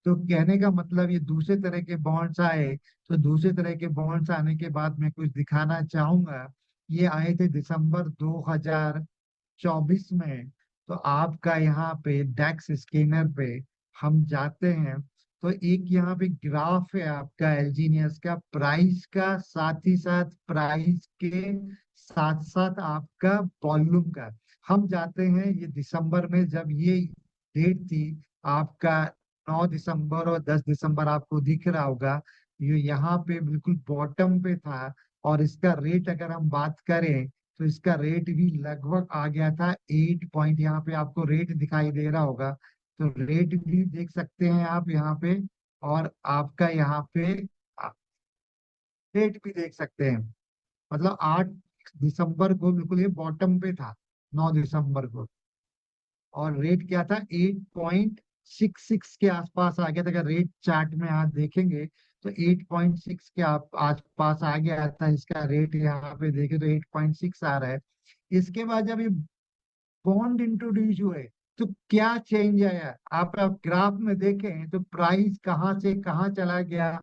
तो कहने का मतलब ये दूसरे तरह के बॉन्ड्स आए। तो दूसरे तरह के बॉन्ड्स आने के बाद मैं कुछ दिखाना चाहूंगा। ये आए थे दिसंबर 2024 में। तो आपका यहाँ पे डेक्स स्कैनर पे हम जाते हैं, तो एक यहाँ पे ग्राफ है आपका एलजीनियस का प्राइस का, साथ ही साथ प्राइस के साथ साथ आपका वॉल्यूम का। हम जाते हैं ये दिसंबर में, जब ये डेट थी आपका 9 दिसंबर और 10 दिसंबर, आपको दिख रहा होगा ये यहाँ पे बिल्कुल बॉटम पे था। और इसका रेट अगर हम बात करें तो इसका रेट भी लगभग आ गया था 8 पॉइंट, यहाँ पे आपको रेट दिखाई दे रहा होगा। तो रेट भी देख सकते हैं आप यहाँ पे, और आपका यहाँ पे रेट भी देख सकते हैं। मतलब 8 दिसंबर को बिल्कुल ये बॉटम पे था, 9 दिसंबर को। और रेट क्या था, 8.66 के आसपास आ गया था। अगर रेट चार्ट में आप देखेंगे तो 8.6 के आप आसपास आ गया था इसका रेट। यहाँ पे देखे तो 8.6 आ रहा है। इसके बाद जब ये बॉन्ड इंट्रोड्यूस हुए तो क्या चेंज आया, आप ग्राफ में देखें तो प्राइस कहाँ से कहाँ चला गया।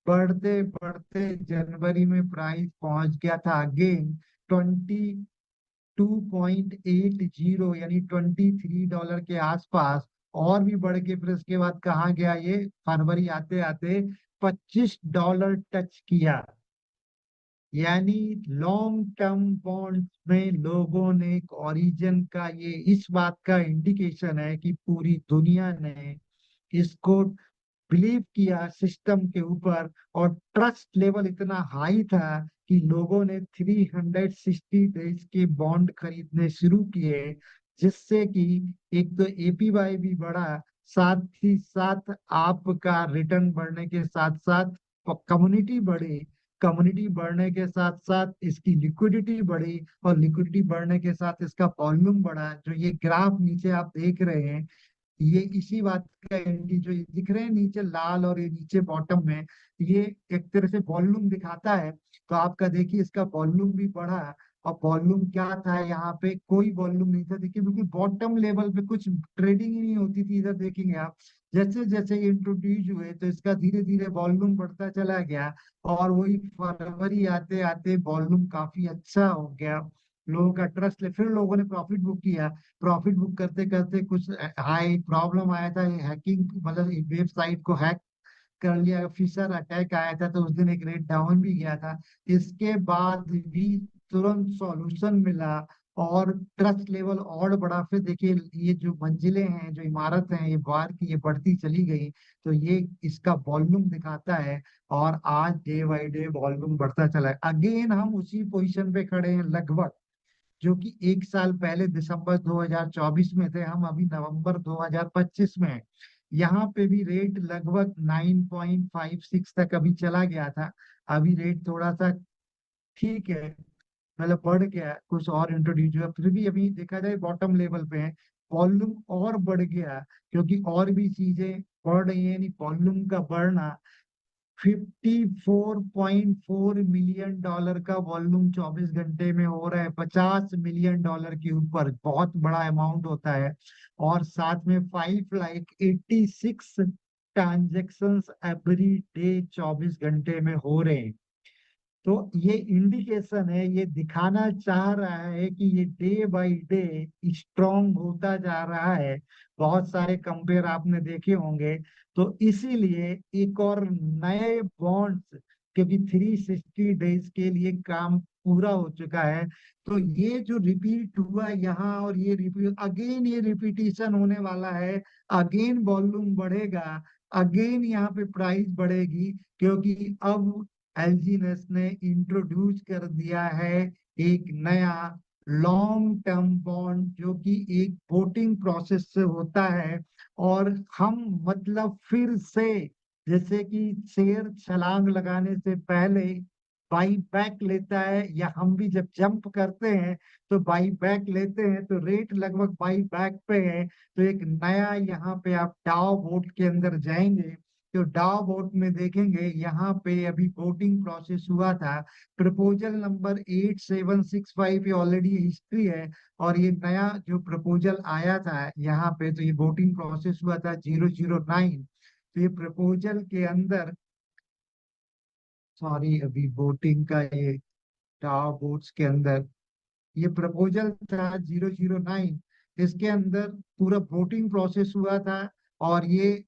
बढ़ते बढ़ते जनवरी में प्राइस पहुंच गया था अगेन 22.80, यानी $23 के आसपास। और भी बढ़ के फिर उसके बाद कहाँ गया, ये फरवरी आते आते $25 टच किया। यानी लॉन्ग टर्म बॉन्ड्स में लोगों ने एक ओरिजिन का, ये इस बात का इंडिकेशन है कि पूरी दुनिया ने इसको बिलीव किया सिस्टम के ऊपर। और ट्रस्ट लेवल इतना हाई था कि लोगों ने 360 डेज के बॉन्ड खरीदने शुरू किए, जिससे कि एक तो एपीवाई भी बढ़ा, साथ ही साथ आपका रिटर्न बढ़ने के साथ साथ कम्युनिटी बढ़ी। कम्युनिटी बढ़ने के साथ साथ इसकी लिक्विडिटी बढ़ी, और लिक्विडिटी बढ़ने के साथ इसका वॉल्यूम बढ़ा। जो ये ग्राफ नीचे आप देख रहे हैं, ये इसी बात का जो ये दिख रहे हैं नीचे लाल और ये नीचे बॉटम में, ये एक तरह से वॉल्यूम दिखाता है। तो आपका देखिए इसका वॉल्यूम भी बढ़ा। और वॉल्यूम क्या था, यहाँ पे कोई वॉल्यूम नहीं था। देखिए बिल्कुल बॉटम लेवल पे कुछ ट्रेडिंग ही नहीं होती थी। इधर देखेंगे आप, जैसे जैसे ये इंट्रोड्यूस हुए तो इसका धीरे धीरे वॉल्यूम बढ़ता चला गया। और वही फरवरी आते आते वॉल्यूम काफी अच्छा हो गया। लोगों का ट्रस्ट ले, फिर लोगों ने प्रॉफिट बुक किया। प्रॉफिट बुक करते करते कुछ हाई प्रॉब्लम आया था, हैकिंग, मतलब वेबसाइट को हैक कर लिया, फिशर अटैक आया था, तो उस दिन एक रेट डाउन भी गया था। इसके बाद भी तुरंत सॉल्यूशन मिला और ट्रस्ट लेवल और बढ़ा। फिर देखिए ये जो मंजिलें हैं, जो इमारत हैं, ये बार की ये बढ़ती चली गई। तो ये इसका वॉल्यूम दिखाता है। और आज डे बाई डे वॉल्यूम बढ़ता चला है। अगेन हम उसी पोजीशन पे खड़े हैं लगभग, जो कि एक साल पहले दिसंबर 2024 में थे। हम अभी नवंबर 2025 में हैं। यहाँ पे भी रेट लगभग 9.56 तक अभी चला गया था। अभी रेट थोड़ा सा ठीक है, मतलब बढ़ गया, कुछ और इंट्रोड्यूस हुआ, फिर भी अभी देखा जाए बॉटम लेवल पे है। वॉल्यूम और बढ़ गया क्योंकि और भी चीजें बढ़ रही है, यानी वॉल्यूम का बढ़ना। $54.4 मिलियन का वॉल्यूम 24 घंटे में हो रहा है। $50 मिलियन के ऊपर बहुत बड़ा अमाउंट होता है। और साथ में 5,86 ट्रांजेक्शन एवरी डे 24 घंटे में हो रहे हैं। तो ये इंडिकेशन है, ये दिखाना चाह रहा है कि ये डे बाय डे स्ट्रांग होता जा रहा है। बहुत सारे कंपेयर आपने देखे होंगे। तो इसीलिए एक और नए बॉन्ड्स, क्योंकि 360 डेज के लिए काम पूरा हो चुका है। तो ये जो रिपीट हुआ यहाँ, और ये रिपीट अगेन, ये रिपीटिशन होने वाला है। अगेन वॉल्यूम बढ़ेगा, अगेन यहाँ पे प्राइस बढ़ेगी, क्योंकि अब एलजीनेस ने इंट्रोड्यूस कर दिया है एक नया लॉन्ग टर्म बॉन्ड, जो कि एक वोटिंग प्रोसेस से होता है। और हम मतलब फिर से, जैसे कि शेर छलांग लगाने से पहले बाई बैक लेता है, या हम भी जब जंप करते हैं तो बाई बैक लेते हैं, तो रेट लगभग बाई बैक पे है। तो एक नया यहाँ पे आप डाउ वोट के अंदर जाएंगे तो डाउ वोट में देखेंगे, यहाँ पे अभी वोटिंग प्रोसेस हुआ था। प्रपोजल नंबर 8765 ये ऑलरेडी हिस्ट्री है। और ये नया जो प्रपोजल आया था यहाँ पे, तो ये वोटिंग प्रोसेस हुआ था 009। तो ये प्रपोजल के अंदर, सॉरी अभी वोटिंग का ये टावर बोर्ड्स के अंदर ये प्रपोजल था 009। इसके अंदर पूरा वोटिंग प्रोसेस हुआ था, और ये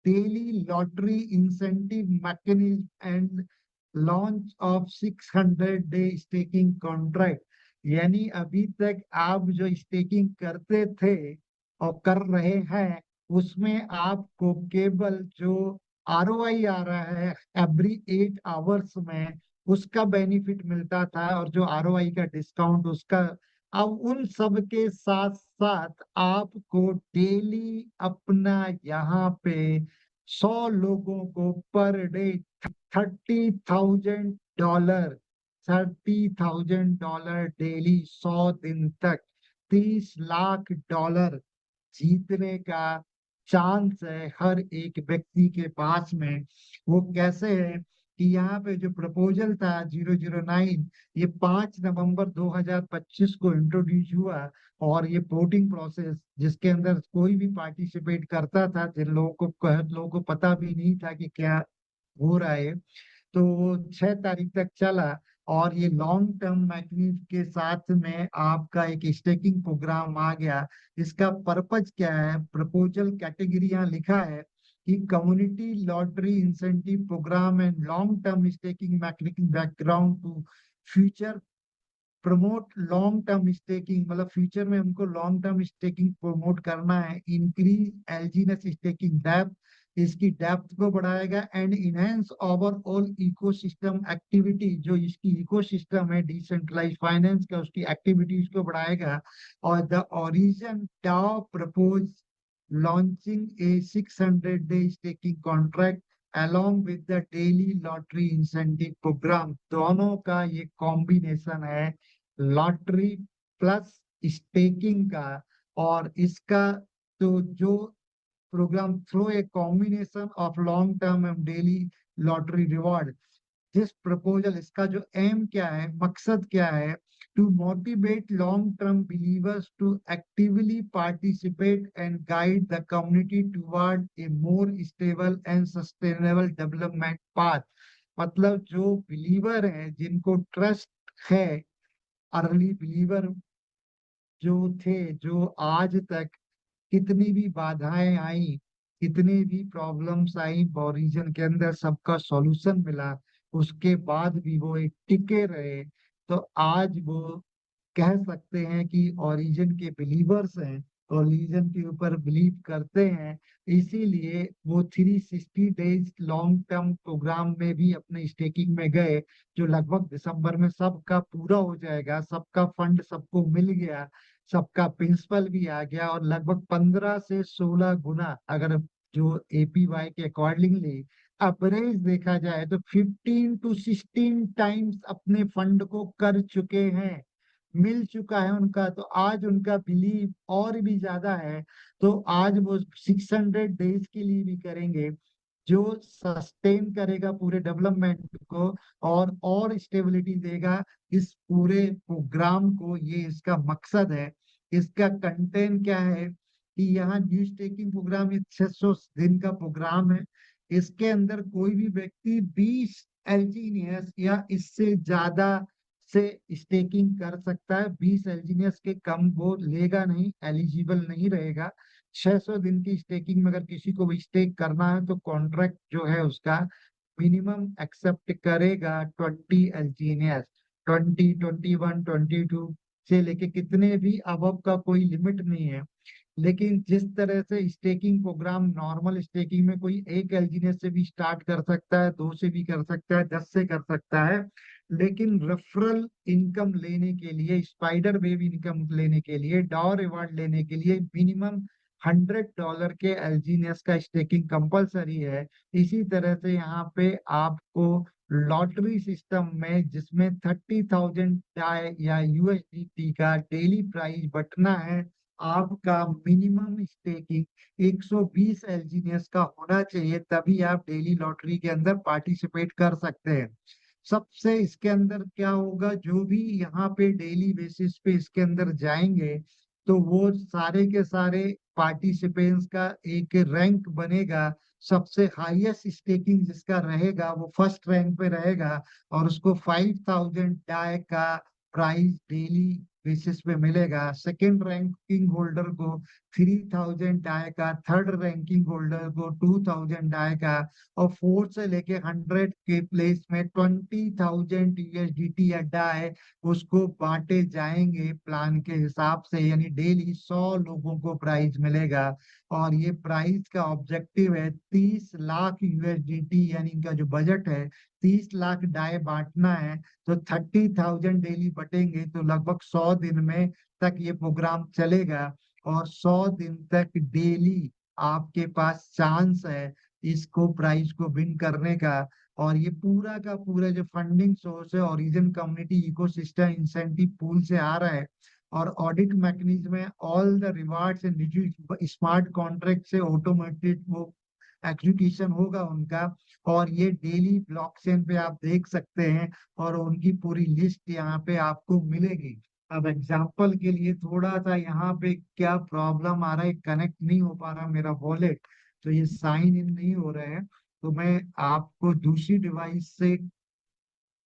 daily lottery incentive mechanism and launch of 600 day staking contract. यानी अभी तक आप जो स्टेकिंग करते थे और कर रहे हैं, उसमें आपको केवल जो आरओआई आ रहा है एवरी 8 आवर्स में, उसका बेनिफिट मिलता था, और जो आरओआई का डिस्काउंट उसका। अब उन सब के साथ साथ आपको डेली अपना यहाँ पे 100 लोगों को पर डे $30,000, $30,000 डेली, 100 दिन तक $30 लाख जीतने का चांस है हर एक व्यक्ति के पास में। वो कैसे है कि यहाँ पे जो प्रपोजल था 009, ये 5 नवंबर 2025 को इंट्रोड्यूस हुआ। और ये वोटिंग प्रोसेस जिसके अंदर कोई भी पार्टिसिपेट करता था, जिन लोगों को पता भी नहीं था कि क्या हो रहा है, तो वो 6 तारीख तक चला। और ये लॉन्ग टर्म मैकनिज के साथ में आपका एक स्टेकिंग प्रोग्राम आ गया। इसका पर्पज क्या है, प्रपोजल कैटेगरी यहाँ लिखा है कि community lottery incentive programme and long term staking mechanism background to future promote long term staking. मतलब फ्यूचर में हमको लॉन्ग टर्म स्टेकिंग प्रमोट करना है। इंक्रीज एलजीनेस स्टेकिंग डेप्थ, इसकी डेप्थ को बढ़ाएगा। And enhance overall ecosystem activity, जो इसकी इकोसिस्टम है डिसेंट्रलाइज फाइनेंस का, उसकी एक्टिविटीज को बढ़ाएगा। और the origin DAO propose launching a 600 day staking contract along with the daily lottery incentive program। दोनों का ये कॉम्बिनेशन है, लॉटरी प्लस स्टेकिंग का। और इसका तो जो programme through a combination of long term and daily lottery reward. This proposal, इसका जो एम क्या है, मकसद क्या है, to motivate long term believers to actively participate and guide the community toward a more stable and sustainable development path. मतलब जो believer हैं, जिनको ट्रस्ट है, अर्ली बिलीवर जो थे, जो आज तक कितनी भी बाधाएं आई, कितनी भी प्रॉब्लम्स आई ओरिजिन के अंदर, सबका सॉल्यूशन मिला, उसके बाद भी वो एक टिके रहे। तो आज वो कह सकते हैं कि ओरिजिन के बिलीवर्स हैं, ओरिजिन के ऊपर बिलीव करते हैं। इसीलिए वो 360 डेज लॉन्ग टर्म प्रोग्राम में भी अपने स्टेकिंग में गए, जो लगभग दिसंबर में सबका पूरा हो जाएगा। सबका फंड सबको मिल गया, सबका प्रिंसिपल भी आ गया, और लगभग 15 से 16 गुना, अगर जो एपीवाई के अकॉर्डिंगली एवरेज देखा जाए, तो 15 to 16 टाइम्स अपने फंड को कर चुके हैं, मिल चुका है उनका। तो आज उनका बिलीव और भी ज्यादा है। तो आज वो 600 डेज के लिए भी करेंगे, जो सस्टेन करेगा पूरे डेवलपमेंट को, और स्टेबिलिटी देगा इस पूरे प्रोग्राम को। ये इसका मकसद है। इसका कंटेंट क्या है कि यहाँ न्यू स्टेकिंग प्रोग्राम, ये 600 दिन का प्रोग्राम है। इसके अंदर कोई भी व्यक्ति 20 एलजीनियस या इससे ज्यादा से स्टेकिंग कर सकता है। 20 एलजीनियस के कम वो लेगा नहीं, एलिजिबल नहीं रहेगा। 600 दिन की स्टेकिंग में अगर किसी को भी स्टेक करना है, तो कॉन्ट्रैक्ट जो है उसका मिनिमम एक्सेप्ट करेगा 20 एलजीनियस। 20, 21, 22 से लेके कितने भी अबव का कोई लिमिट नहीं है। लेकिन जिस तरह से स्टेकिंग प्रोग्राम, नॉर्मल स्टेकिंग में कोई 1 एलजीनियस से भी स्टार्ट कर सकता है, 2 से भी कर सकता है, 10 से कर सकता है। लेकिन रेफरल इनकम लेने के लिए, स्पाइडर वेव इनकम लेने के लिए, डॉ रिवार्ड लेने के लिए मिनिमम $100 के एलजीनियस का स्टेकिंग कंपलसरी है। इसी तरह से यहाँ पे आपको लॉटरी सिस्टम में, जिसमें 30,000 या यूएसडीटी का डेली प्राइस बटना है, आपका मिनिमम स्टेकिंग 120 एलजीनियस का होना चाहिए, तभी आप डेली लॉटरी के अंदर पार्टिसिपेट कर सकते हैं। सबसे इसके अंदर क्या होगा, जो भी यहाँ पे डेली बेसिस पे इसके अंदर जाएंगे, तो वो सारे के सारे पार्टिसिपेंट्स का एक रैंक बनेगा। सबसे हाईएस्ट स्टेकिंग जिसका रहेगा वो फर्स्ट रैंक पे रहेगा, और उसको 5000 डाई का प्राइस डेली बेसिस पे मिलेगा। सेकंड रैंकिंग होल्डर को 3000 डाई का, थर्ड रैंकिंग होल्डर को 2000 डाई का, और फोर्थ से लेके 100 के प्लेस में 20,000 यूएसडीटी या डाई उसको बांटे जाएंगे प्लान के हिसाब से, यानी डेली 100 लोगों को प्राइज मिलेगा। और ये प्राइज का ऑब्जेक्टिव है 30 लाख यूएसडीटी, यानी इनका जो बजट है 30 लाख डाई बांटना है। तो 30,000 डेली बटेंगे तो लगभग 100 दिन में तक ये प्रोग्राम चलेगा, और 100 दिन तक डेली आपके पास चांस है इसको प्राइज को विन करने का। और ये पूरा का पूरा जो फंडिंग सोर्स है origin community ecosystem incentive pool से आ रहा है, और ऑडिट मैकेनिज्म है all the rewards and smart contract से ऑटोमेटेड वो एग्जीक्यूशन होगा उनका। और ये डेली ब्लॉकचेन पे आप देख सकते हैं, और उनकी पूरी लिस्ट यहाँ पे आपको मिलेगी। अब एग्जांपल के लिए थोड़ा सा यहाँ पे क्या प्रॉब्लम आ रहा है, कनेक्ट नहीं हो पा रहा मेरा वॉलेट, तो ये साइन इन नहीं हो रहा है। तो मैं आपको दूसरी डिवाइस से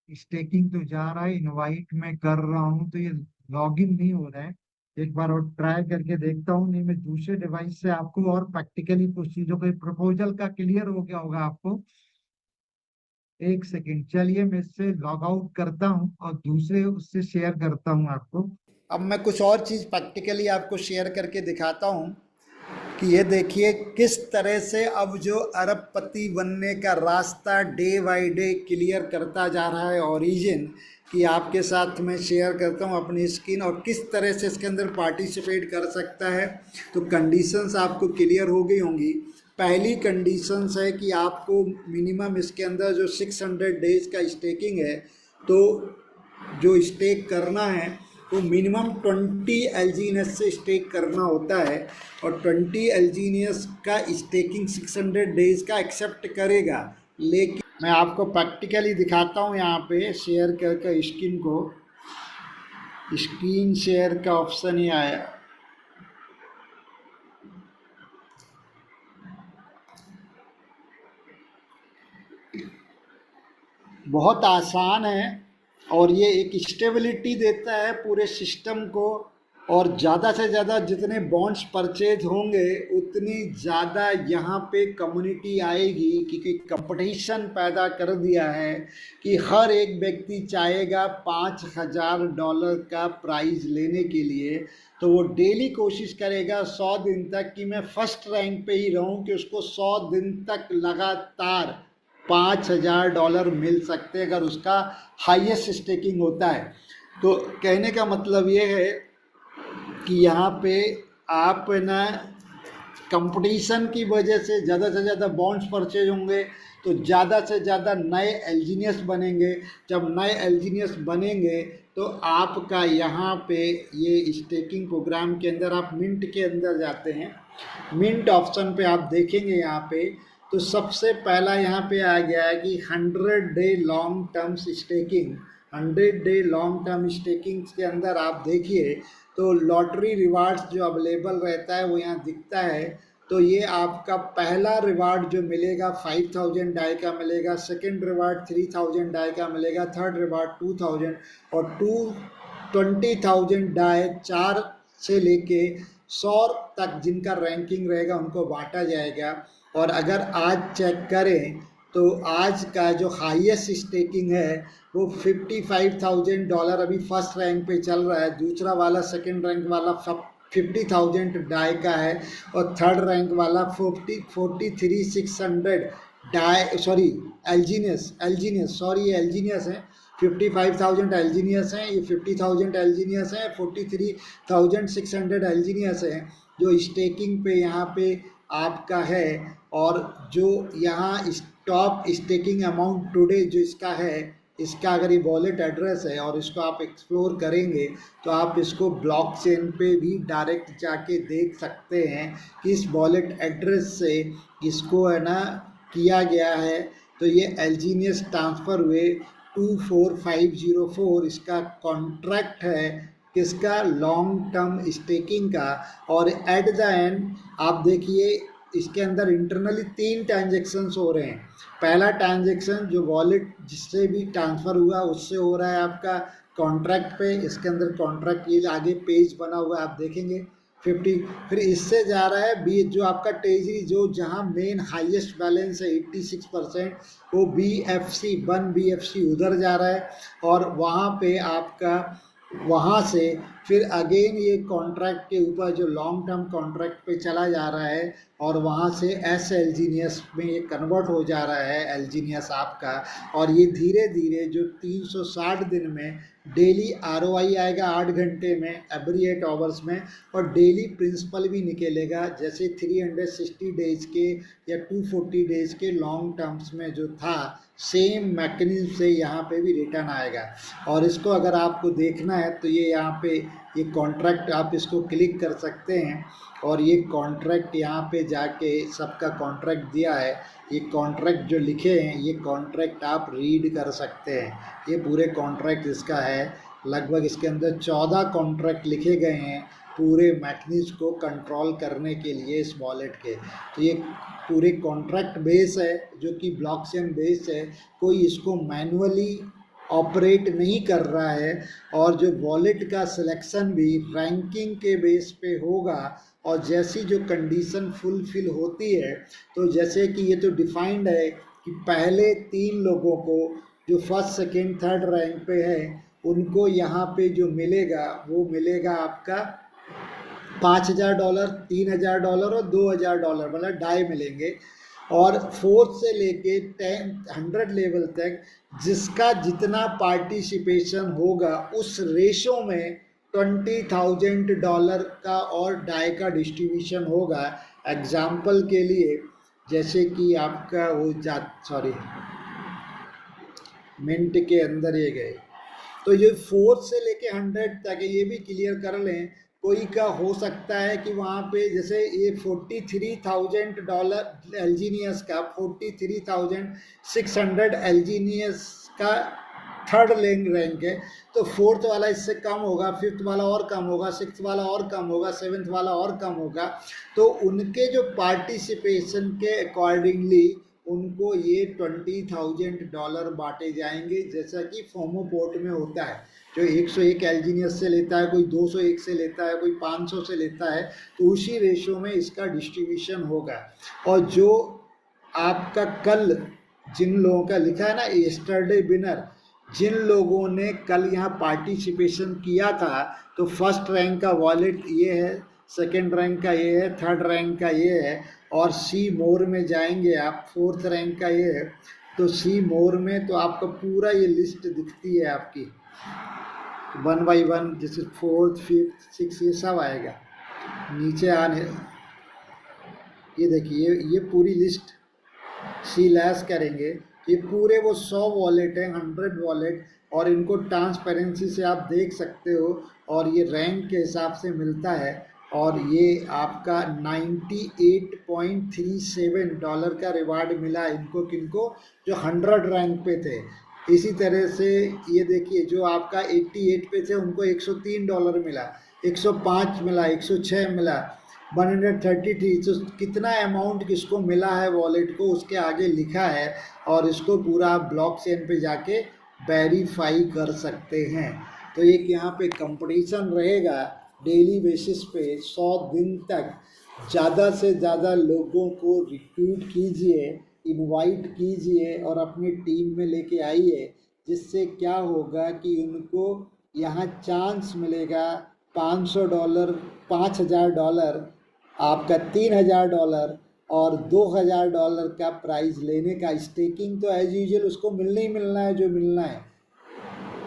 स्टेकिंग तो जा रहा है, इनवाइट में कर रहा हूँ तो ये लॉगिन नहीं हो रहा है। एक बार और ट्राई करके देखता हूँ, नहीं मैं दूसरे डिवाइस से आपको और प्रैक्टिकली कुछ चीजों के प्रपोजल का क्लियर हो गया होगा आपको। एक सेकेंड, चलिए मैं इससे लॉग आउट करता हूँ और दूसरे उससे शेयर करता हूँ आपको। अब मैं कुछ और चीज़ प्रैक्टिकली आपको शेयर करके दिखाता हूँ कि ये देखिए किस तरह से अब जो अरबपति बनने का रास्ता डे बाय डे क्लियर करता जा रहा है ओरिजिन, कि आपके साथ मैं शेयर करता हूँ अपनी स्क्रीन और किस तरह से इसके अंदर पार्टिसिपेट कर सकता है। तो कंडीशंस आपको क्लियर हो गई होंगी। पहली कंडीशंस है कि आपको मिनिमम इसके अंदर जो 600 डेज का स्टेकिंग है, तो जो स्टेक करना है वो मिनिमम 20 एलजीनियस से स्टेक करना होता है, और 20 एलजीनियस का स्टेकिंग 600 डेज का एक्सेप्ट करेगा। लेकिन मैं आपको प्रैक्टिकली दिखाता हूँ, यहाँ पे शेयर करके स्क्रीन को, स्क्रीन शेयर का ऑप्शन ही आया। बहुत आसान है, और ये एक स्टेबिलिटी देता है पूरे सिस्टम को। और ज़्यादा से ज़्यादा जितने बॉन्ड्स परचेज होंगे उतनी ज़्यादा यहाँ पे कम्युनिटी आएगी, क्योंकि कंपटीशन पैदा कर दिया है कि हर एक व्यक्ति चाहेगा $5,000 का प्राइज़ लेने के लिए। तो वो डेली कोशिश करेगा 100 दिन तक कि मैं फर्स्ट रैंक पे ही रहूं, कि उसको 100 दिन तक लगातार $5,000 मिल सकते हैं अगर उसका हाईएस्ट स्टेकिंग होता है। तो कहने का मतलब ये है कि यहाँ पे आप ना कंपटीशन की वजह से ज़्यादा से ज़्यादा बॉन्ड्स परचेज होंगे, तो ज़्यादा से ज़्यादा नए एलजीनियस बनेंगे। जब नए एलजीनियस बनेंगे तो आपका यहाँ पे ये स्टेकिंग प्रोग्राम के अंदर आप मिंट के अंदर जाते हैं, मिंट ऑप्शन पे आप देखेंगे यहाँ पे, तो सबसे पहला यहाँ पे आ गया है कि 100 day long term staking. 100 day long term staking के अंदर आप देखिए तो लॉटरी रिवार्ड्स जो अवेलेबल रहता है वो यहाँ दिखता है। तो ये आपका पहला रिवार्ड जो मिलेगा 5,000 डाई का मिलेगा, सेकंड रिवार्ड 3,000 डाई का मिलेगा, थर्ड रिवार्ड 2,000, और 20,000 डाई 4 से लेके 100 तक जिनका रैंकिंग रहेगा उनको बांटा जाएगा। और अगर आज चेक करें तो आज का जो हाईएस्ट स्टेकिंग है वो $55,000 अभी फर्स्ट रैंक पे चल रहा है। दूसरा वाला सेकंड रैंक वाला 50,000 डाई का है, और थर्ड रैंक वाला 43,600 डाई, सॉरी एल्जीनियस, सॉरी एल्जीनियस है। 55,000 एल्जीनियस हैं, ये 50,000 एल्जीनियस हैं, 43,600 एल्जीनियस हैं जो स्टेकिंग पे यहाँ पे आपका है। और जो यहाँ टॉप स्टेकिंग अमाउंट टुडे जो इसका है, इसका अगर ये वॉलेट एड्रेस है और इसको आप एक्सप्लोर करेंगे तो आप इसको ब्लॉकचेन पे भी डायरेक्ट जाके देख सकते हैं कि इस वॉलेट एड्रेस से इसको है ना किया गया है। तो ये एल्जीनियस ट्रांसफ़र हुए 24504, इसका कॉन्ट्रैक्ट है किसका, लॉन्ग टर्म स्टेकिंग का। और एट द एंड आप देखिए इसके अंदर इंटरनली 3 ट्रांजेक्शन्स हो रहे हैं। पहला ट्रांजेक्शन जो वॉलेट जिससे भी ट्रांसफ़र हुआ उससे हो रहा है आपका कॉन्ट्रैक्ट पे, इसके अंदर कॉन्ट्रैक्ट ये आगे पेज बना हुआ है आप देखेंगे 50। फिर इससे जा रहा है बी जो आपका ट्रेजरी जो जहां मेन हाईएस्ट बैलेंस है 86%, वो BFC 1 BFC उधर जा रहा है और वहां पे आपका वहां से फिर अगेन ये कॉन्ट्रैक्ट के ऊपर जो लॉन्ग टर्म कॉन्ट्रैक्ट पे चला जा रहा है और वहाँ से एस एलजीनियस में ये कन्वर्ट हो जा रहा है एलजीनियस आपका। और ये धीरे धीरे जो 360 दिन में डेली ROI आएगा 8 घंटे में एवरी 8 आवर्स में, और डेली प्रिंसिपल भी निकलेगा जैसे 360 डेज के या 240 डेज के लॉन्ग टर्म्स में जो था सेम मैकेनिज्म से यहाँ पे भी रिटर्न आएगा। और इसको अगर आपको देखना है तो ये यहाँ पे ये कॉन्ट्रैक्ट आप इसको क्लिक कर सकते हैं और ये कॉन्ट्रैक्ट यहाँ पे जाके सबका कॉन्ट्रैक्ट दिया है, ये कॉन्ट्रैक्ट जो लिखे हैं ये कॉन्ट्रैक्ट आप रीड कर सकते हैं। ये पूरे कॉन्ट्रैक्ट इसका है, लगभग इसके अंदर 14 कॉन्ट्रैक्ट लिखे गए हैं पूरे मैकेनिज्म को कंट्रोल करने के लिए इस वॉलेट के। तो ये पूरे कॉन्ट्रैक्ट बेस है जो कि ब्लॉकचेन बेस है, कोई इसको मैनुअली ऑपरेट नहीं कर रहा है। और जो वॉलेट का सिलेक्शन भी रैंकिंग के बेस पे होगा और जैसी जो कंडीशन फुलफिल होती है, तो जैसे कि ये तो डिफाइंड है कि पहले 3 लोगों को जो फर्स्ट सेकेंड थर्ड रैंक पे है उनको यहाँ पे जो मिलेगा वो मिलेगा आपका $5000, $3000 और $2000, मतलब 2.5 मिलेंगे। और 4th से लेके 100 लेवल तक जिसका जितना पार्टिसिपेशन होगा उस रेशो में $20,000 का और डाई का डिस्ट्रीब्यूशन होगा। एग्जाम्पल के लिए जैसे कि आपका वो मिनट के अंदर ये गए, तो ये 4th से लेके 100 तक ये भी क्लियर कर लें। कोई का हो सकता है कि वहाँ पे जैसे ये $43,000 एलजीनियस का 43,600 एलजीनियस का थर्ड रैंक है, तो 4th वाला इससे कम होगा, 5th वाला और कम होगा, 6th वाला और कम होगा, 7th वाला और कम होगा। तो उनके जो पार्टिसिपेशन के अकॉर्डिंगली उनको ये $20,000 बांटे जाएंगे, जैसा कि फोमोपोर्ट में होता है। जो 101 एलजीनियस से लेता है, कोई 201 से लेता है, कोई 500 से लेता है, तो उसी रेशो में इसका डिस्ट्रीब्यूशन होगा। और जो आपका कल जिन लोगों का लिखा है ना यस्टरडे विनर, जिन लोगों ने कल यहाँ पार्टिसिपेशन किया था, तो फर्स्ट रैंक का वॉलेट ये है, सेकेंड रैंक का ये है, थर्ड रैंक का ये है, और सी मोर में जाएंगे आप, 4th रैंक का ये है। तो सी मोर में तो आपका पूरा ये लिस्ट दिखती है आपकी 1 by 1, जैसे 4th 5th 6th ये सब आएगा नीचे आने। ये देखिए ये पूरी लिस्ट सी लैस करेंगे, ये पूरे वो 100 वॉलेट हैं, 100 वॉलेट, और इनको ट्रांसपेरेंसी से आप देख सकते हो और ये रैंक के हिसाब से मिलता है। और ये आपका $98.37 का रिवार्ड मिला इनको, किनको, जो 100 रैंक पे थे। इसी तरह से ये देखिए जो आपका 88 पे थे उनको $103 मिला, 105 मिला, 106 मिला, 133। तो कितना अमाउंट किसको मिला है वॉलेट को उसके आगे लिखा है, और इसको पूरा ब्लॉकचेन पे जाके वेरीफाई कर सकते हैं। तो एक यहाँ पे कंपटीशन रहेगा डेली बेसिस पे 100 दिन तक। ज़्यादा से ज़्यादा लोगों को रिक्रूट कीजिए, इनवाइट कीजिए और अपनी टीम में लेके आइए, जिससे क्या होगा कि उनको यहाँ चांस मिलेगा $500, $5000, आपका $3000 और $2000 का प्राइज़ लेने का। स्टेकिंग तो एज यूजुअल उसको मिलना ही मिलना है जो मिलना है।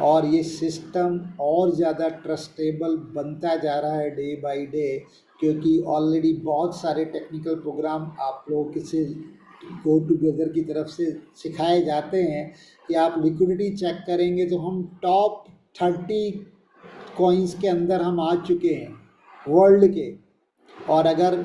और ये सिस्टम और ज़्यादा ट्रस्टेबल बनता जा रहा है डे बाय डे, क्योंकि ऑलरेडी बहुत सारे टेक्निकल प्रोग्राम आप लोगों के से गो टुगेदर की तरफ से सिखाए जाते हैं कि आप लिक्विडिटी चेक करेंगे तो हम टॉप 30 कॉइन्स के अंदर हम आ चुके हैं वर्ल्ड के। और अगर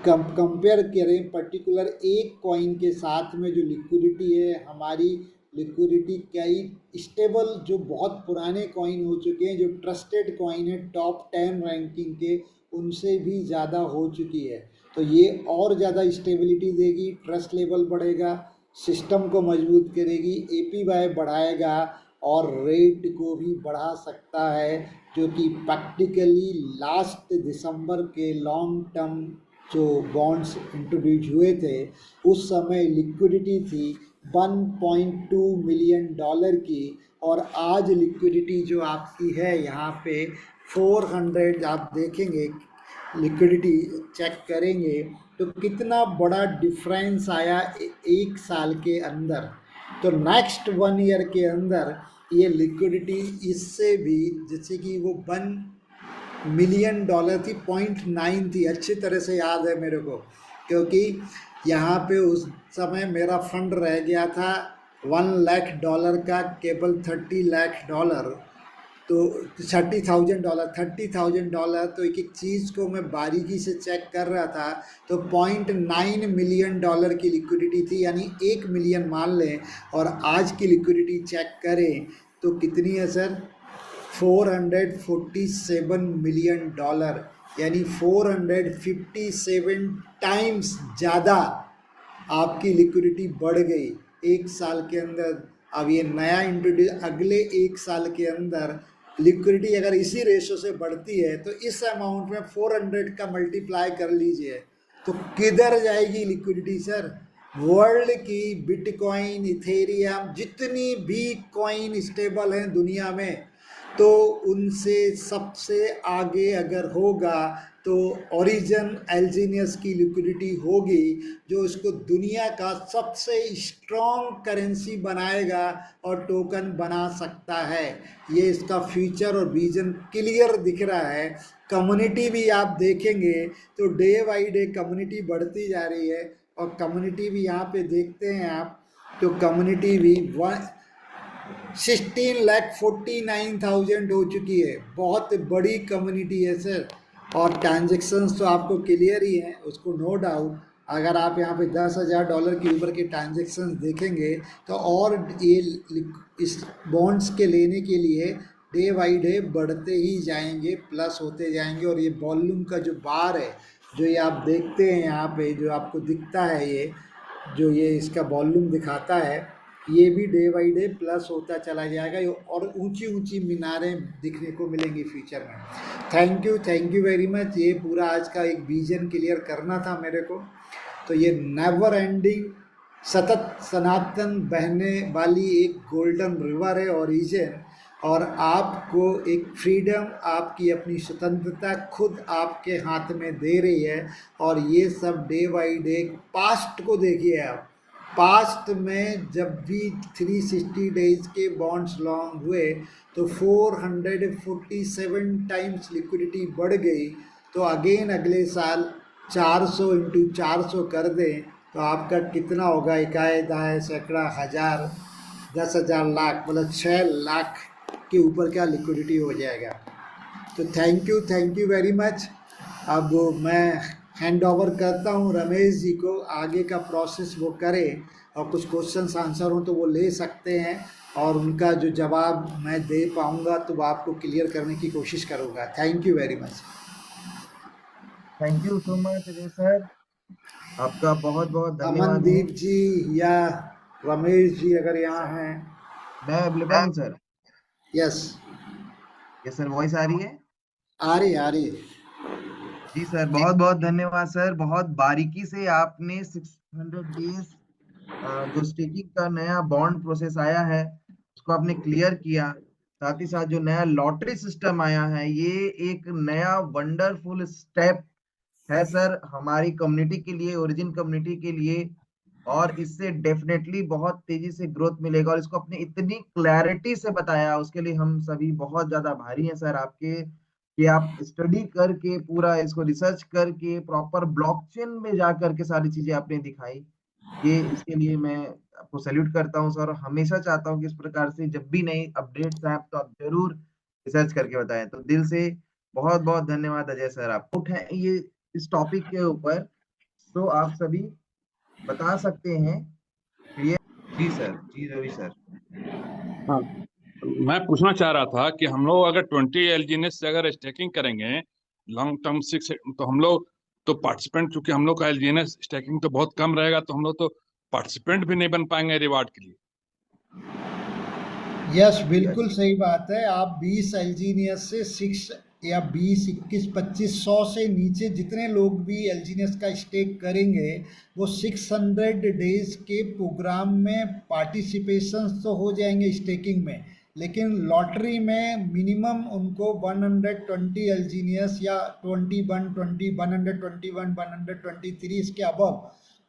कंपेयर करें पर्टिकुलर एक कॉइन के साथ में जो लिक्विडिटी है, हमारी लिक्विडिटी कई स्टेबल जो बहुत पुराने कॉइन हो चुके हैं, जो ट्रस्टेड कॉइन है टॉप 10 रैंकिंग के, उनसे भी ज़्यादा हो चुकी है। तो ये और ज़्यादा स्टेबिलिटी देगी, ट्रस्ट लेवल बढ़ेगा, सिस्टम को मजबूत करेगी, एपीवाई बढ़ाएगा और रेट को भी बढ़ा सकता है, जो कि प्रैक्टिकली लास्ट दिसंबर के लॉन्ग टर्म जो बॉन्ड्स इंट्रोड्यूस हुए थे उस समय लिक्विडिटी थी 1.2 मिलियन डॉलर की, और आज लिक्विडिटी जो आपकी है यहाँ पे 400, आप देखेंगे लिक्विडिटी चेक करेंगे तो कितना बड़ा डिफरेंस आया एक साल के अंदर। तो नेक्स्ट 1 ईयर के अंदर ये लिक्विडिटी इससे भी, जैसे कि वो 1 मिलियन डॉलर थी, 0.9 थी, अच्छी तरह से याद है मेरे को, क्योंकि यहाँ पे उस समय मेरा फंड रह गया था 1 लाख डॉलर का, केवल 30 लाख डॉलर, तो 30,000 डॉलर तो एक एक चीज़ को मैं बारीकी से चेक कर रहा था, तो 0.9 मिलियन डॉलर की लिक्विडिटी थी, यानी 1 मिलियन मान लें, और आज की लिक्विडिटी चेक करें तो कितनी है सर, 447 मिलियन डॉलर, यानी 457 टाइम्स ज़्यादा आपकी लिक्विडिटी बढ़ गई एक साल के अंदर। अब ये नया इंट्रोड्यूस, अगले एक साल के अंदर लिक्विडिटी अगर इसी रेशो से बढ़ती है तो इस अमाउंट में 400 का मल्टीप्लाई कर लीजिए तो किधर जाएगी लिक्विडिटी सर। वर्ल्ड की बिटकॉइन, इथेरियम, जितनी भी कॉइन स्टेबल हैं दुनिया में, तो उनसे सबसे आगे अगर होगा तो ओरिजिन एल्जीनियस की लिक्विडिटी होगी, जो इसको दुनिया का सबसे स्ट्रॉन्ग करेंसी बनाएगा और टोकन बना सकता है। ये इसका फ्यूचर और विजन क्लियर दिख रहा है। कम्युनिटी भी आप देखेंगे तो डे बाई डे कम्युनिटी बढ़ती जा रही है, और कम्युनिटी भी यहाँ पे देखते हैं आप, तो कम्युनिटी भी 16,49,000 हो चुकी है, बहुत बड़ी कम्युनिटी है सर। और ट्रांजेक्शन्स तो आपको क्लियर ही हैं, उसको नो डाउट। अगर आप यहाँ पे 10,000 डॉलर के ऊपर के ट्रांजेक्शन्स देखेंगे तो और ये इस बॉन्ड्स के लेने के लिए डे बाई डे बढ़ते ही जाएंगे, प्लस होते जाएंगे। और ये वॉल्यूम का जो बार है, जो ये आप देखते हैं यहाँ पे, जो आपको दिखता है, ये जो ये इसका वॉल्यूम दिखाता है, ये भी डे बाई डे प्लस होता चला जाएगा, और ऊंची ऊंची मीनारें दिखने को मिलेंगी फ्यूचर में। Thank you very much. ये पूरा आज का एक विजन क्लियर करना था मेरे को। तो ये नेवर एंडिंग, सतत सनातन बहने वाली एक गोल्डन रिवर है ओरिजिन, और आपको एक फ्रीडम, आपकी अपनी स्वतंत्रता खुद आपके हाथ में दे रही है। और ये सब डे बाई डे, पास्ट को देखिए आप, पास्ट में जब भी 360 डेज के बॉन्ड्स लॉन्ग हुए तो 447 टाइम्स लिक्विडिटी बढ़ गई। तो अगेन अगले साल 400 इंटू 400 कर दें तो आपका कितना होगा, इकाई दाएँ सैकड़ा हज़ार 10,000 लाख, मतलब 6 लाख के ऊपर का लिक्विडिटी हो जाएगा। तो थैंक यू वेरी मच। अब मैं हैंड ओवर करता हूँ रमेश जी को, आगे का प्रोसेस वो करें, और कुछ क्वेश्चंस आंसर हो तो वो ले सकते हैं, और उनका जो जवाब मैं दे पाऊँगा तो वो आपको क्लियर करने की कोशिश करूँगा। Thank you very much. Thank you so much Ajay sir, आपका बहुत बहुत धन्यवाद। अमनदीप जी या रमेश जी अगर यहाँ हैं। मैं अवेलेबल हूँ सर। यस सर, वॉइस आ रही है? आ रही है जी सर, बहुत बहुत धन्यवाद सर। बहुत बारीकी से आपने 600 डेज जो स्टेकिंग का नया बॉन्ड प्रोसेस आया है उसको आपने क्लियर किया। साथ ही साथ जो नया लॉटरी सिस्टम आया है, ये एक नया वंडरफुल स्टेप है सर हमारी कम्युनिटी के लिए, ओरिजिन कम्युनिटी के लिए, और इससे डेफिनेटली बहुत तेजी से ग्रोथ मिलेगा। और इसको अपने इतनी क्लैरिटी से बताया, उसके लिए हम सभी बहुत ज्यादा आभारी हैं सर आपके, कि आप स्टडी करके पूरा इसको रिसर्च करके प्रॉपर ब्लॉकचेन में जा करके सारी चीजें आपने दिखाई। ये इसके लिए मैं आपको सैल्यूट करता हूँ सर, और हमेशा चाहता हूँ कि इस प्रकार से जब भी नई अपडेट्स आए तो आप जरूर रिसर्च करके बताएं। तो दिल से बहुत बहुत धन्यवाद अजय सर। आप उठे ये इस टॉपिक के ऊपर, तो आप सभी बता सकते हैं। जी सर, जी रवि सर। हाँ, मैं पूछना चाह रहा था कि हम लोग अगर 20 एलजीएनएस से अगर स्टेकिंग करेंगे लॉन्ग टर्म 6, तो हम लोग तो पार्टिसिपेंट, चूंकि हम लोग का एलजीएनएस स्टैकिंग तो बहुत कम रहेगा, तो हम लोग तो पार्टिसिपेंट भी नहीं बन पाएंगे रिवार्ड के लिए। यस, बिल्कुल सही बात है। आप 20 एलजीनियस से 6 या 20, 21, 25, 100 से नीचे जितने लोग भी एलजीनियस का स्टेक करेंगे वो 600 डेज के प्रोग्राम में पार्टिसिपेशन तो हो जाएंगे स्टेकिंग में, लेकिन लॉटरी में मिनिमम उनको 120 एलजीनियस या 21, 121, 123 इसके अबव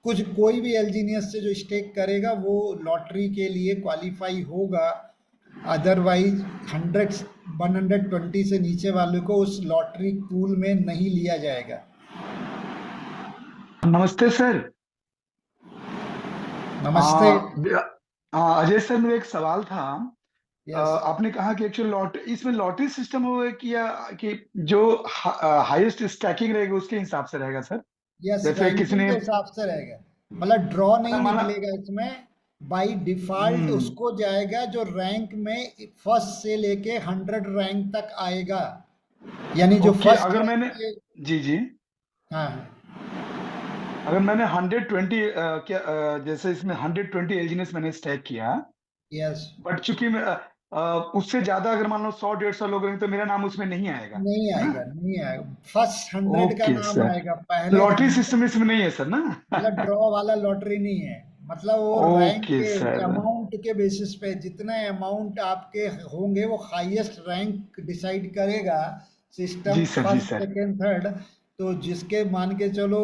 कुछ कोई भी एलजीनियस से जो स्टेक करेगा वो लॉटरी के लिए क्वालिफाई होगा। अदरवाइज 120 से नीचे वालों को उस लॉटरी पूल में नहीं लिया जाएगा। नमस्ते सर। नमस्ते। अजय सर, मेरा एक सवाल था। यस, आपने कहा कि एक्चुअली इसमें लॉटरी सिस्टम होगा कि या कि जो हाईएस्ट स्टैकिंग रहेगा उसके हिसाब से रहेगा सर? यस, जैसे रैंकिंग किसी ने के हिसाब से रहेगा, मतलब ड्रॉ नहीं माना निकलेगा इसमें। बाय डिफॉल्ट उसको जाएगा जो रैंक में फर्स्ट से लेके 100 रैंक तक आएगा, यानी जो ओके, फर्स्ट अगर मैंने जी जी हाँ अगर मैंने 120 क्या जैसे इसमें 120 एलजीनेस मैंने स्टैक किया, यस, बट चूंकि मैं उससे ज्यादा अगर मान लो 100-150 लोग रहेंगे तो मेरा नाम उसमें नहीं आएगा, नहीं है ना? आएगा, नहीं आएगा। फर्स्ट 100 का ओके नाम सर, आएगा, पहले लॉटरी 100, सिस्टम इसमें नहीं है सर ना? मतलब ड्रॉ वाला लॉटरी नहीं है। मतलब वो रैंक ओके के सर। अमाउंट के बेसिस पे जितने अमाउंट आपके होंगे वो हाईएस्ट रैंक डिसाइड करेगा सिस्टम, जी सर, जी फर्स्ट सर। Second third. तो जिसके मान के चलो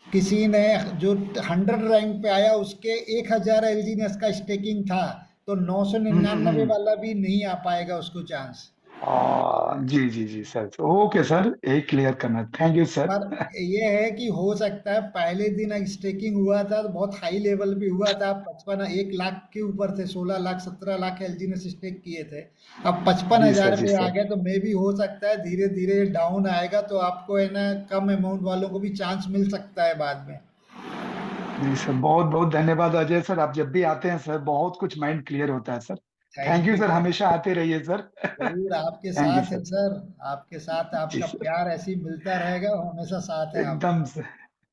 किसी ने जो 100 रैंक पे आया उसके 1000 एलजीनेस का स्टेकिंग था, तो 999 वाला भी नहीं आ पाएगा उसको चांस। जी जी जी सर, ओके सर, एक क्लियर करना, थैंक यू सर। पर ये है कि हो सकता है पहले दिन स्टेकिंग हुआ था तो बहुत हाई लेवल पे हुआ था, 55 1 लाख के ऊपर थे, 16 लाख 17 लाख एलजी ने स्टेक किए थे। अब जी सर, 55,000 जी पे आ सर। गए, तो मे भी हो सकता है धीरे धीरे डाउन आएगा, तो आपको है ना कम अमाउंट वालों को भी चांस मिल सकता है बाद में। जी सर, बहुत बहुत धन्यवाद अजय सर, आप जब भी आते हैं सर बहुत कुछ माइंड क्लियर होता है sir. Thank thank you you sir, sir. हमेशा आते रहिए सर। जरूर, आपके थैंक यू साथ है सर। सर। आपके साथ, जी आपका सर, प्यार ऐसे ही मिलता रहेगा, हमेशा साथ है आप। एकदम से।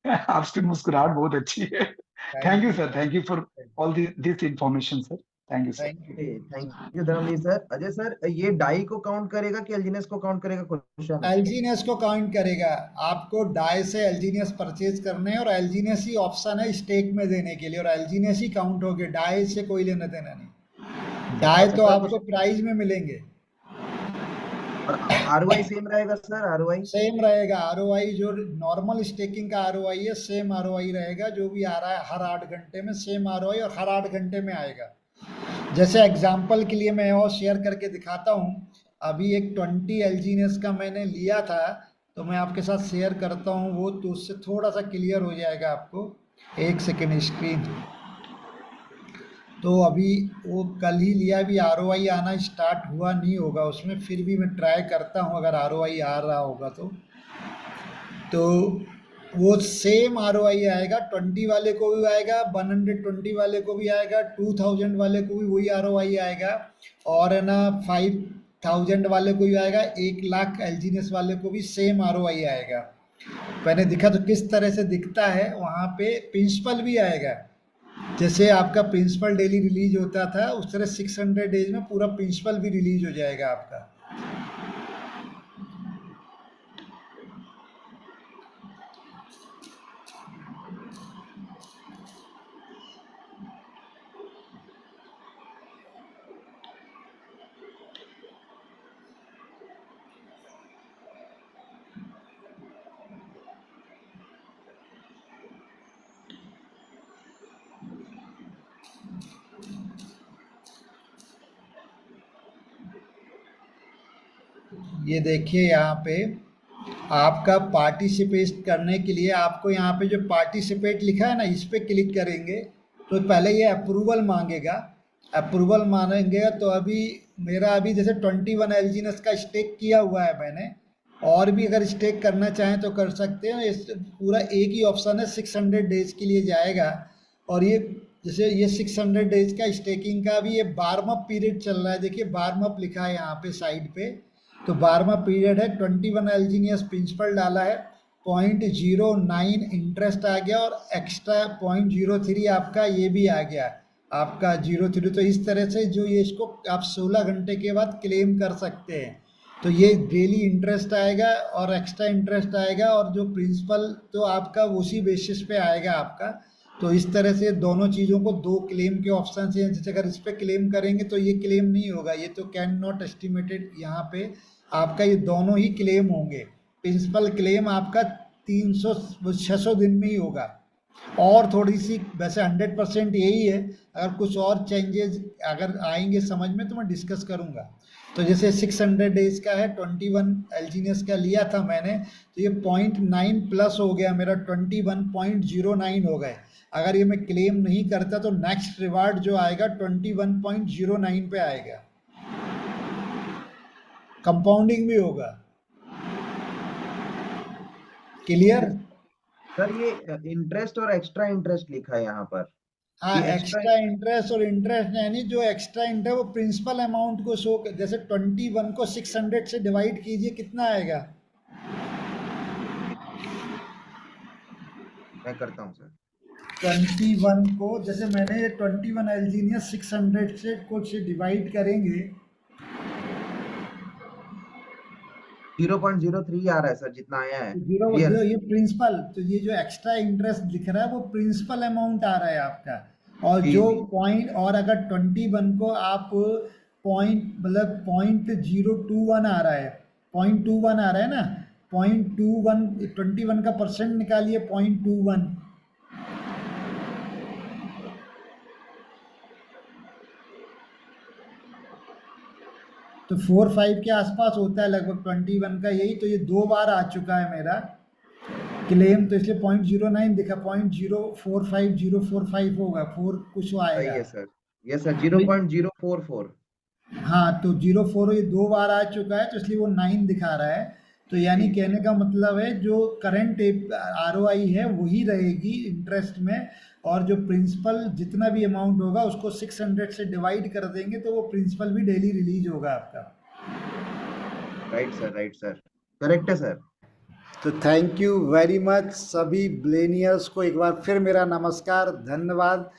आपकी मुस्कुराहट बहुत अच्छी है। Thank thank you you sir, thank you for all this information sir. Thank you sir. Thank you. Thank you Dharmveer sir. Ajay sir, ये डाई को काउंट करेगा कि एलजीनेस को काउंट करेगा, क्वेश्चन है। एलजीनियस को काउंट करेगा। आपको डाई से एलजीनियस परचेज करने हैं और एलजीनियस ही ऑप्शन है स्टेक में देने के लिए, और एलजीनियस ही काउंट होगे, डाई से कोई लेना देना नहीं। डाई अच्छा तो सर, आपको प्राइज में मिलेंगे। और आरओआई सेम रहेगा सर? आरओआई सेम रहेगा। आरओआई जो नॉर्मल स्टेकिंग का आरओआई है, सेम आरओआई रहेगा, जो भी आ रहा है हर 8 घंटे में सेम आरओआई, और हर 8 घंटे में आएगा। जैसे एग्जाम्पल के लिए मैं और शेयर करके दिखाता हूँ। अभी एक 20 एलजीनेस का मैंने लिया था, तो मैं आपके साथ शेयर करता हूँ वो, तो उससे थोड़ा सा क्लियर हो जाएगा आपको। एक सेकेंड, स्क्रीन। तो अभी वो कल ही लिया, अभी आरओआई आना स्टार्ट हुआ नहीं होगा उसमें, फिर भी मैं ट्राई करता हूँ अगर आरओआई आ रहा होगा तो वो सेम आरओआई आएगा। 20 वाले को भी आएगा, 120 वाले को भी आएगा, 2000 वाले को भी वही आरओआई आएगा, और है ना 5000 वाले को भी आएगा, 1 लाख एलजीनेस वाले को भी सेम आरओआई आएगा। मैंने दिखा तो किस तरह से दिखता है, वहाँ पे प्रिंसिपल भी आएगा। जैसे आपका प्रिंसिपल डेली रिलीज होता था, उस तरह 600 डेज में पूरा प्रिंसिपल भी रिलीज हो जाएगा आपका। ये देखिए यहाँ पे आपका पार्टिसिपेट करने के लिए आपको यहाँ पे जो पार्टिसिपेट लिखा है ना, इस पे क्लिक करेंगे तो पहले ये अप्रूवल मांगेगा। अप्रूवल मांगेगा तो अभी मेरा अभी जैसे 21 एलजीनेस का स्टेक किया हुआ है मैंने, और भी अगर स्टेक करना चाहें तो कर सकते हैं। इस पूरा एक ही ऑप्शन है, 600 डेज के लिए जाएगा। और ये जैसे ये 600 डेज का स्टेकिंग का भी ये 12वां पीरियड चल रहा है। देखिए 12वां लिखा है यहाँ पे साइड पे, तो 12वां पीरियड है। 21 एलजीनियस प्रिंसिपल डाला है, 0.09 इंटरेस्ट आ गया और एक्स्ट्रा 0.03 आपका ये भी आ गया आपका 0.3। तो इस तरह से जो ये इसको आप 16 घंटे के बाद क्लेम कर सकते हैं। तो ये डेली इंटरेस्ट आएगा और एक्स्ट्रा इंटरेस्ट आएगा और जो प्रिंसिपल तो आपका उसी बेसिस पे आएगा आपका। तो इस तरह से दोनों चीज़ों को दो क्लेम के ऑप्शन हैं। जैसे अगर इस पे क्लेम करेंगे तो ये क्लेम नहीं होगा, ये तो कैन नॉट एस्टिमेटेड, यहाँ पे आपका ये दोनों ही क्लेम होंगे। प्रिंसिपल क्लेम आपका 600 दिन में ही होगा। और थोड़ी सी वैसे 100% यही है, अगर कुछ और चेंजेस अगर आएंगे समझ में तो मैं डिस्कस करूंगा। तो जैसे 600 डेज का है, 21 एलजीनियस का लिया था मैंने, तो ये 0.9 प्लस हो गया मेरा, 21.09 हो गए। अगर ये मैं क्लेम नहीं करता तो नेक्स्ट रिवार्ड जो आएगा 21.09 पे आएगा, कंपाउंडिंग भी होगा। क्लियर? सर ये इंटरेस्ट और एक्स्ट्रा इंटरेस्ट लिखा है यहाँ पर। हाँ, ये एक्स्ट्रा इंटरेस्ट और इंटरेस्ट यानी जो एक्स्ट्रा इंटरेस्ट वो प्रिंसिपल अमाउंट को शो, जैसे 21 को 600 से डिवाइड कीजिए, कितना आएगा? मैं करता हूँ सर। 21 को जैसे मैंने 21 एलजीनियस 600 से कुछ डिवाइड करेंगे, 0.03 आ रहा है सर, जितना आया है। Zero Clear? ये प्रिंसिपल, तो ये जो एक्स्ट्रा इंटरेस्ट दिख रहा है वो प्रिंसिपल अमाउंट आ रहा है आपका। और जी, जो जी। पॉइंट, और अगर 21 को आप पॉइंट मतलब 0.021 आ रहा है, 0.21 आ रहा है ना, 0.21 21 का परसेंट निकालिए, 0.21 तो 4-5 के आसपास होता है लगभग 21 का, यही तो ये 2 बार आ चुका है मेरा क्लेम, तो इसलिए 0.09 दिखा, 0.045 होगा, 4 कुछ सही आएगा। है सर। Yes sir, 0.044। हाँ, तो 0.4 ये 2 बार आ चुका है तो इसलिए वो 9 दिखा रहा है। तो यानी कहने का मतलब है जो करंट ROI है वही रहेगी इंटरेस्ट में, और जो प्रिंसिपल जितना भी अमाउंट होगा उसको 600 से डिवाइड कर देंगे तो वो प्रिंसिपल भी डेली रिलीज होगा आपका। Right sir, right sir, correct है सर। तो थैंक यू वेरी मच सभी ब्लेनियर्स को एक बार फिर मेरा नमस्कार, धन्यवाद।